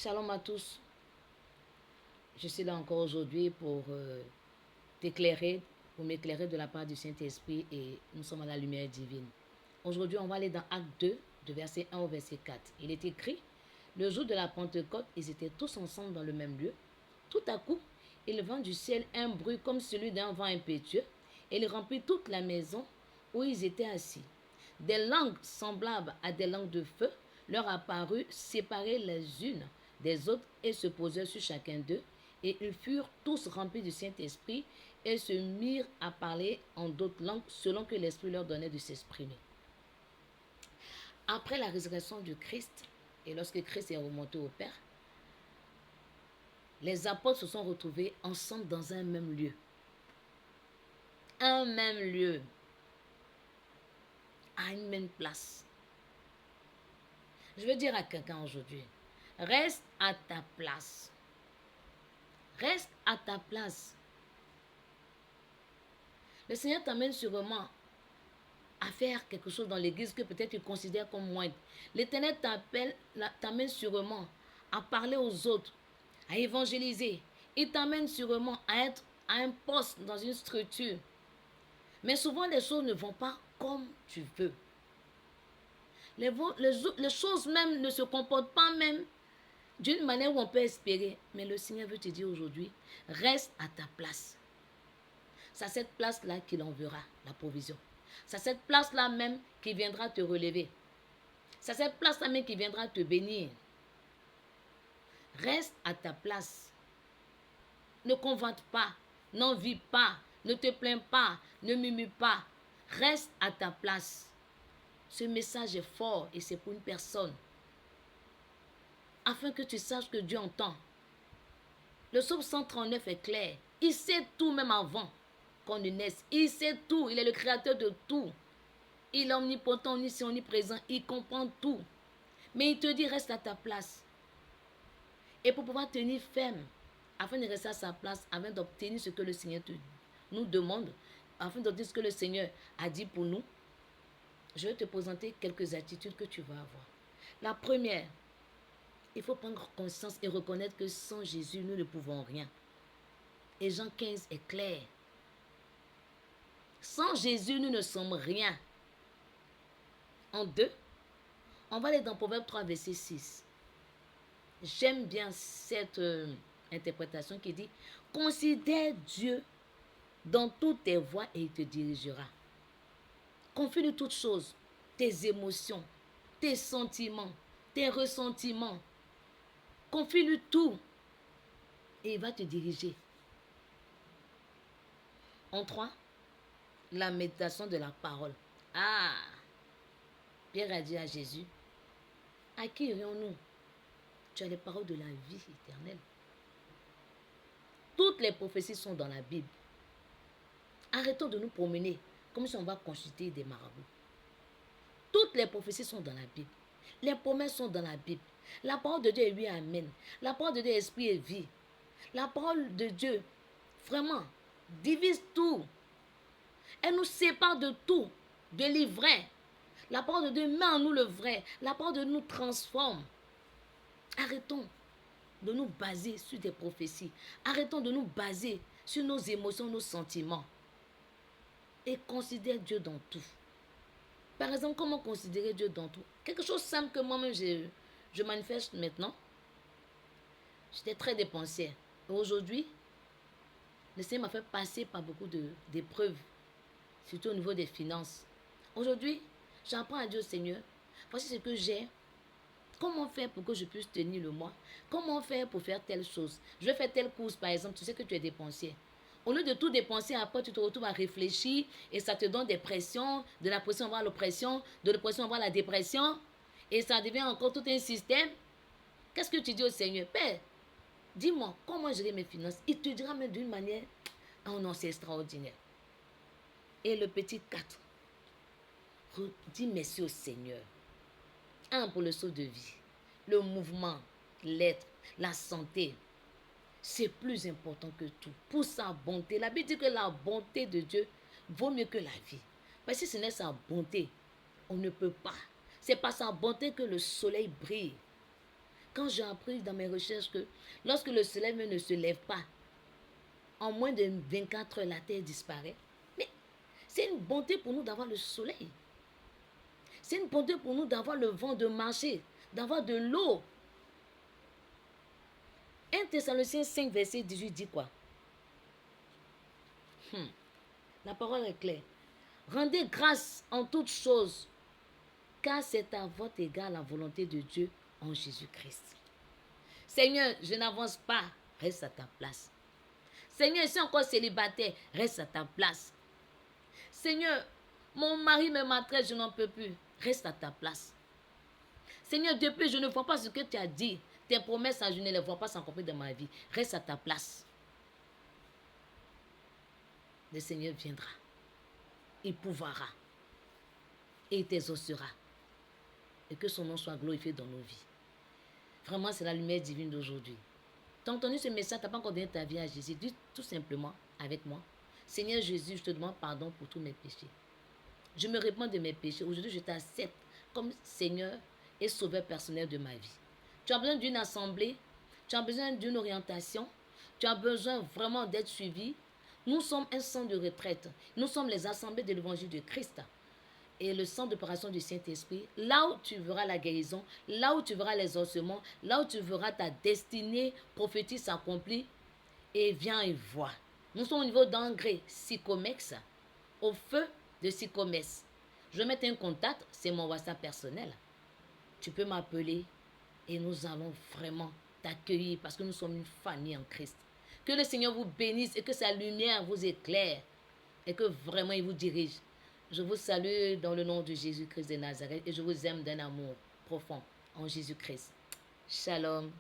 Shalom à tous. Je suis là encore aujourd'hui pour t'éclairer, pour m'éclairer de la part du Saint-Esprit et nous sommes à la lumière divine. Aujourd'hui, on va aller dans Acte 2, de verset 1 au verset 4. Il est écrit, le jour de la Pentecôte, ils étaient tous ensemble dans le même lieu. Tout à coup, il vint du ciel un bruit comme celui d'un vent impétueux et il remplit toute la maison où ils étaient assis. Des langues semblables à des langues de feu leur apparurent séparées les unes des autres et se posèrent sur chacun d'eux. Et ils furent tous remplis du Saint-Esprit et se mirent à parler en d'autres langues selon que l'Esprit leur donnait de s'exprimer. Après la résurrection du Christ, et lorsque Christ est remonté au Père, les apôtres se sont retrouvés ensemble dans un même lieu. Un même lieu. À une même place. Je veux dire à quelqu'un aujourd'hui, reste à ta place. Reste à ta place. Le Seigneur t'amène sûrement à faire quelque chose dans l'église que peut-être tu considères comme moindre. L'Éternel t'amène sûrement à parler aux autres, à évangéliser. Il t'amène sûrement à être à un poste dans une structure. Mais souvent, les choses ne vont pas comme tu veux. Les choses même ne se comportent pas même d'une manière où on peut espérer. Mais le Seigneur veut te dire aujourd'hui, reste à ta place. C'est à cette place-là qu'il enverra la provision. C'est à cette place-là même qu'il viendra te relever. C'est à cette place-là même qu'il viendra te bénir. Reste à ta place. Ne convoite pas. N'envie pas. Ne te plains pas. Ne murmure pas. Reste à ta place. Ce message est fort et c'est pour une personne. Afin que tu saches que Dieu entend. Le psaume 139 est clair. Il sait tout même avant qu'on ne naisse. Il sait tout. Il est le créateur de tout. Il est omnipotent, omniscient, omniprésent. Il comprend tout. Mais il te dit, reste à ta place. Et pour pouvoir tenir ferme, afin de rester à sa place, afin d'obtenir ce que le Seigneur nous demande, afin d'obtenir ce que le Seigneur a dit pour nous, je vais te présenter quelques attitudes que tu vas avoir. La première, il faut prendre conscience et reconnaître que sans Jésus, nous ne pouvons rien. Et Jean 15 est clair. Sans Jésus, nous ne sommes rien. En deux, on va aller dans Proverbe 3, verset 6. J'aime bien cette interprétation qui dit « Considère Dieu dans toutes tes voies et il te dirigera. » Confie-lui toutes choses, tes émotions, tes sentiments, tes ressentiments. Confie-lui tout et il va te diriger. En 3, la méditation de la parole. Ah! Pierre a dit à Jésus, à qui irions-nous? Tu as les paroles de la vie éternelle. Toutes les prophéties sont dans la Bible. Arrêtons de nous promener comme si on va consulter des marabouts. Toutes les prophéties sont dans la Bible. Les promesses sont dans la Bible. La parole de Dieu est oui, amen. La parole de Dieu est esprit et vie. La parole de Dieu, vraiment, divise tout. Elle nous sépare de tout, de l'ivraie. La parole de Dieu met en nous le vrai. La parole de Dieu nous transforme. Arrêtons de nous baser sur des prophéties. Arrêtons de nous baser sur nos émotions, nos sentiments. Et considère Dieu dans tout. Par exemple, comment considérer Dieu dans tout? Quelque chose simple que moi-même je manifeste maintenant. J'étais très dépensière. Et aujourd'hui, le Seigneur m'a fait passer par beaucoup d'épreuves, surtout au niveau des finances. Aujourd'hui, j'apprends à dire au Seigneur, voici ce que j'ai. Comment faire pour que je puisse tenir le mois? Comment faire pour faire telle chose? Je vais faire telle course, par exemple, tu sais que tu es dépensier. Au lieu de tout dépenser, après tu te retrouves à réfléchir et ça te donne des pressions. De la pression, on va l'oppression. De l'oppression, on va la dépression. Et ça devient encore tout un système. Qu'est-ce que tu dis au Seigneur? Père, dis-moi, comment gérer mes finances? Il te dira même d'une manière, oh non, c'est extraordinaire. Et le petit 4, dis merci au Seigneur. 1 pour le saut de vie, le mouvement, l'être, la santé. C'est plus important que tout. Pour sa bonté, la Bible dit que la bonté de Dieu vaut mieux que la vie. Parce que si ce n'est sa bonté, on ne peut pas. C'est par sa bonté que le soleil brille. Quand j'ai appris dans mes recherches que lorsque le soleil ne se lève pas, en moins de 24 heures, la terre disparaît. Mais c'est une bonté pour nous d'avoir le soleil. C'est une bonté pour nous d'avoir le vent, de marcher, d'avoir de l'eau. 1 Thessaloniciens 5, verset 18 dit quoi? La parole est claire. Rendez grâce en toutes choses, car c'est à votre égard la volonté de Dieu en Jésus-Christ. Seigneur, je n'avance pas, reste à ta place. Seigneur, je suis encore célibataire, reste à ta place. Seigneur, mon mari me maltraite, je n'en peux plus, reste à ta place. Seigneur, depuis je ne vois pas ce que tu as dit, tes promesses, je ne les vois pas s'accomplir dans ma vie, reste à ta place. Le Seigneur viendra, il pourvoira, et il t'exaucera. Et que son nom soit glorifié dans nos vies. Vraiment, c'est la lumière divine d'aujourd'hui. Tu as entendu ce message, tu n'as pas encore donné ta vie à Jésus. Dis tout simplement avec moi: Seigneur Jésus, je te demande pardon pour tous mes péchés. Je me répands de mes péchés. Aujourd'hui, je t'accepte comme Seigneur et Sauveur personnel de ma vie. Tu as besoin d'une assemblée, tu as besoin d'une orientation, tu as besoin vraiment d'être suivi. Nous sommes un centre de retraite. Nous sommes les assemblées de l'évangile de Christ. Et le centre d'opération du Saint-Esprit, là où tu verras la guérison, là où tu verras les ossements, là où tu verras ta destinée prophétique s'accomplir, et viens et vois. Nous sommes au niveau d'Engrais, Sycomex, au feu de Sycomex. Je vais mettre un contact, c'est mon WhatsApp personnel. Tu peux m'appeler et nous allons vraiment t'accueillir parce que nous sommes une famille en Christ. Que le Seigneur vous bénisse et que sa lumière vous éclaire et que vraiment il vous dirige. Je vous salue dans le nom de Jésus-Christ de Nazareth et je vous aime d'un amour profond en Jésus-Christ. Shalom.